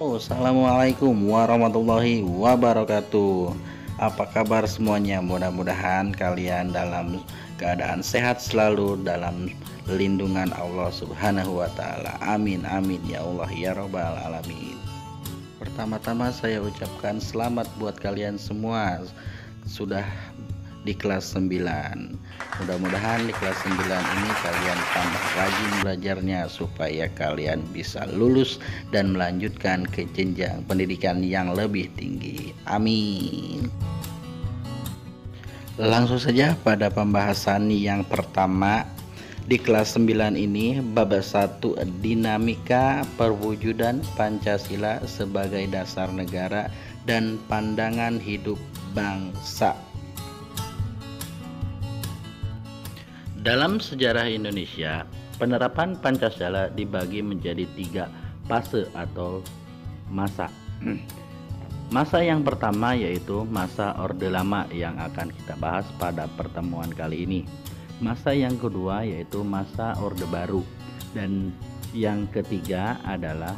Assalamualaikum warahmatullahi wabarakatuh. Apa kabar semuanya? Mudah-mudahan kalian dalam keadaan sehat selalu dalam lindungan Allah Subhanahu wa taala. Amin amin ya Allah ya rabbal alamin. Pertama-tama saya ucapkan selamat buat kalian semua sudah di kelas 9. Mudah-mudahan di kelas 9 ini kalian tambah rajin belajarnya supaya kalian bisa lulus dan melanjutkan ke jenjang pendidikan yang lebih tinggi. Amin. Langsung saja pada pembahasan yang pertama di kelas 9 ini, bab 1 dinamika perwujudan Pancasila sebagai dasar negara dan pandangan hidup bangsa. Dalam sejarah Indonesia, penerapan Pancasila dibagi menjadi 3 fase atau masa. Masa yang pertama yaitu masa Orde Lama yang akan kita bahas pada pertemuan kali ini. Masa yang kedua yaitu masa Orde Baru, dan yang ketiga adalah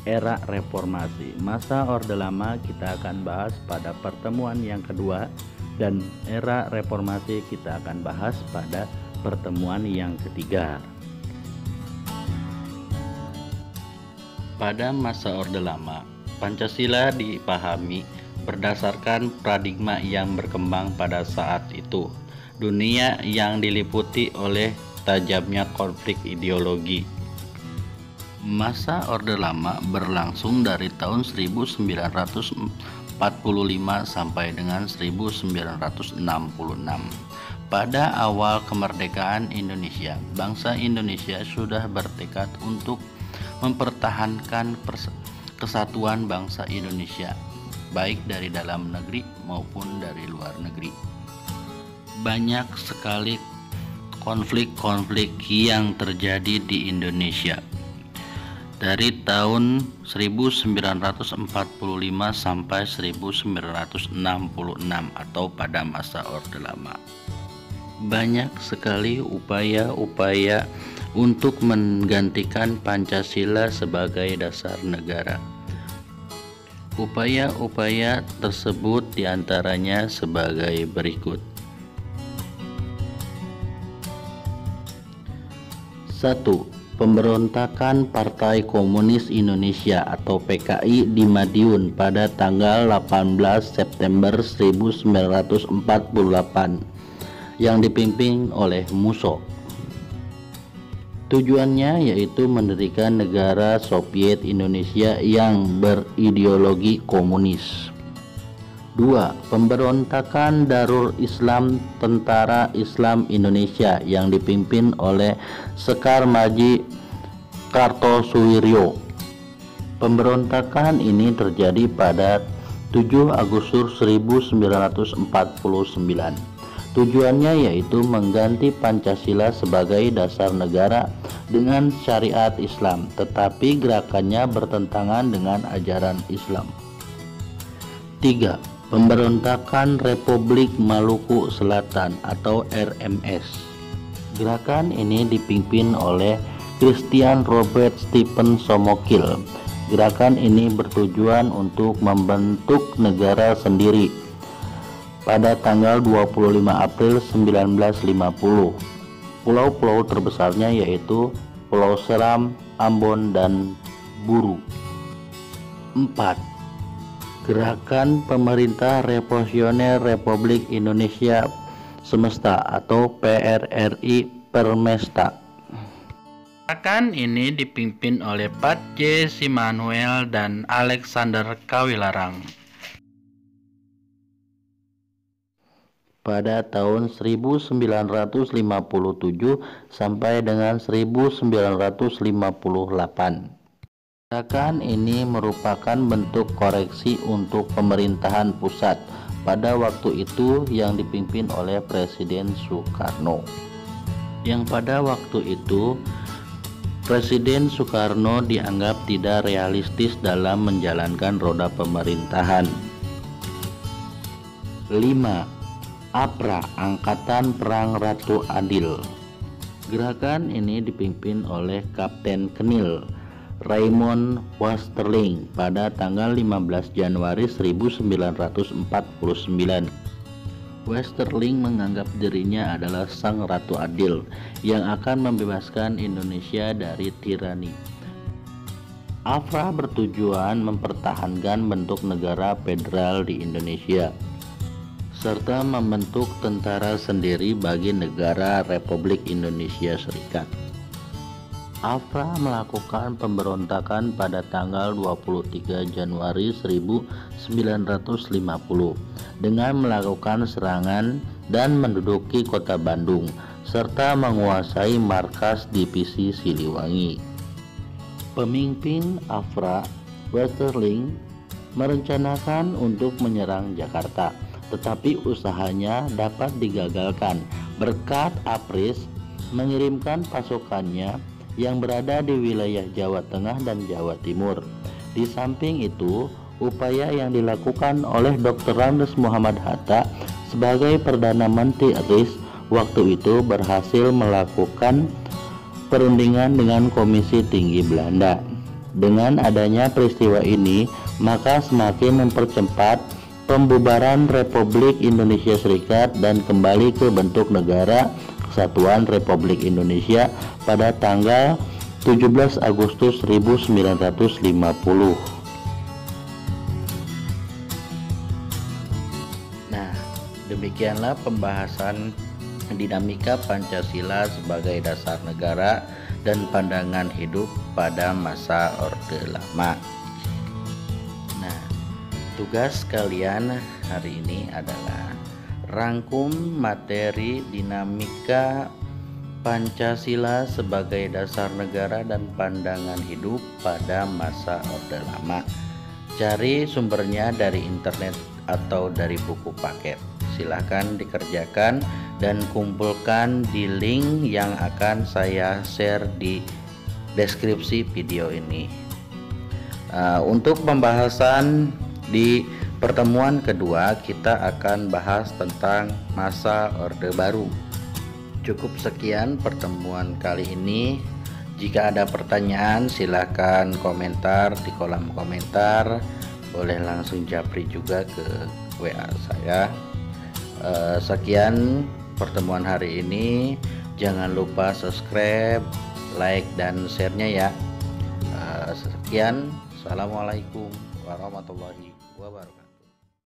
era reformasi. Masa Orde Lama kita akan bahas pada pertemuan yang kedua, dan era reformasi kita akan bahas pada pertemuan yang ketiga. Pada masa Orde Lama, Pancasila dipahami berdasarkan paradigma yang berkembang pada saat itu. Dunia yang diliputi oleh tajamnya konflik ideologi. Masa Orde Lama berlangsung dari tahun 1945 sampai dengan 1966. Pada awal kemerdekaan Indonesia, bangsa Indonesia sudah bertekad untuk mempertahankan kesatuan bangsa Indonesia, baik dari dalam negeri maupun dari luar negeri. Banyak sekali konflik-konflik yang terjadi di Indonesia dari tahun 1945 sampai 1966 atau pada masa Orde Lama. Banyak sekali upaya-upaya untuk menggantikan Pancasila sebagai dasar negara. Upaya-upaya tersebut diantaranya sebagai berikut. 1. Pemberontakan Partai Komunis Indonesia atau PKI di Madiun pada tanggal 18 September 1948 yang dipimpin oleh Musso. Tujuannya yaitu mendirikan negara Soviet Indonesia yang berideologi komunis. 2. Pemberontakan Darul Islam Tentara Islam Indonesia yang dipimpin oleh Sekar Maji Kartosuwiryo. Pemberontakan ini terjadi pada 7 Agustus 1949. Tujuannya yaitu mengganti Pancasila sebagai dasar negara dengan syariat Islam, tetapi gerakannya bertentangan dengan ajaran Islam. 3. Pemberontakan Republik Maluku Selatan atau RMS. Gerakan ini dipimpin oleh Christian Robert Stephen Somokil. Gerakan ini bertujuan untuk membentuk negara sendiri pada tanggal 25 April 1950. Pulau-pulau terbesarnya yaitu Pulau Seram, Ambon, dan Buru. 4. Gerakan Pemerintah Revolusioner Republik Indonesia Semesta atau PRRI Permesta. Gerakan ini dipimpin oleh Pat J. Simanuel dan Alexander Kawilarang. Pada tahun 1957 sampai dengan 1958. Gerakan ini merupakan bentuk koreksi untuk pemerintahan pusat pada waktu itu yang dipimpin oleh Presiden Soekarno. Yang pada waktu itu Presiden Soekarno dianggap tidak realistis dalam menjalankan roda pemerintahan. 5. APRA, Angkatan Perang Ratu Adil. Gerakan ini dipimpin oleh Kapten Kenil. Raymond Westerling pada tanggal 15 Januari 1949. Westerling menganggap dirinya adalah sang ratu adil yang akan membebaskan Indonesia dari tirani. Afra bertujuan mempertahankan bentuk negara federal di Indonesia serta membentuk tentara sendiri bagi negara Republik Indonesia Serikat. Afra melakukan pemberontakan pada tanggal 23 Januari 1950 dengan melakukan serangan dan menduduki kota Bandung serta menguasai markas divisi Siliwangi. Pemimpin Afra, Westerling, merencanakan untuk menyerang Jakarta, tetapi usahanya dapat digagalkan berkat Apris mengirimkan pasukannya yang berada di wilayah Jawa Tengah dan Jawa Timur. Di samping itu, upaya yang dilakukan oleh Dr. Ramdes Muhammad Hatta sebagai Perdana Menteri RIS waktu itu berhasil melakukan perundingan dengan Komisi Tinggi Belanda. Dengan adanya peristiwa ini, maka semakin mempercepat pembubaran Republik Indonesia Serikat dan kembali ke bentuk negara Kesatuan Republik Indonesia pada tanggal 17 Agustus 1950. Nah, demikianlah pembahasan dinamika Pancasila sebagai dasar negara dan pandangan hidup pada masa Orde Lama. Nah, tugas kalian hari ini adalah rangkum materi dinamika Pancasila sebagai dasar negara dan pandangan hidup pada masa Orde Lama. Cari sumbernya dari internet atau dari buku paket. Silahkan dikerjakan dan kumpulkan di link yang akan saya share di deskripsi video ini. Untuk pembahasan di pertemuan kedua, kita akan bahas tentang masa Orde Baru. Cukup sekian pertemuan kali ini. Jika ada pertanyaan, silahkan komentar di kolom komentar. Boleh langsung japri juga ke WA saya. Sekian pertemuan hari ini. Jangan lupa subscribe, like, dan share-nya ya. Sekian. Assalamualaikum warahmatullahi wabarakatuh.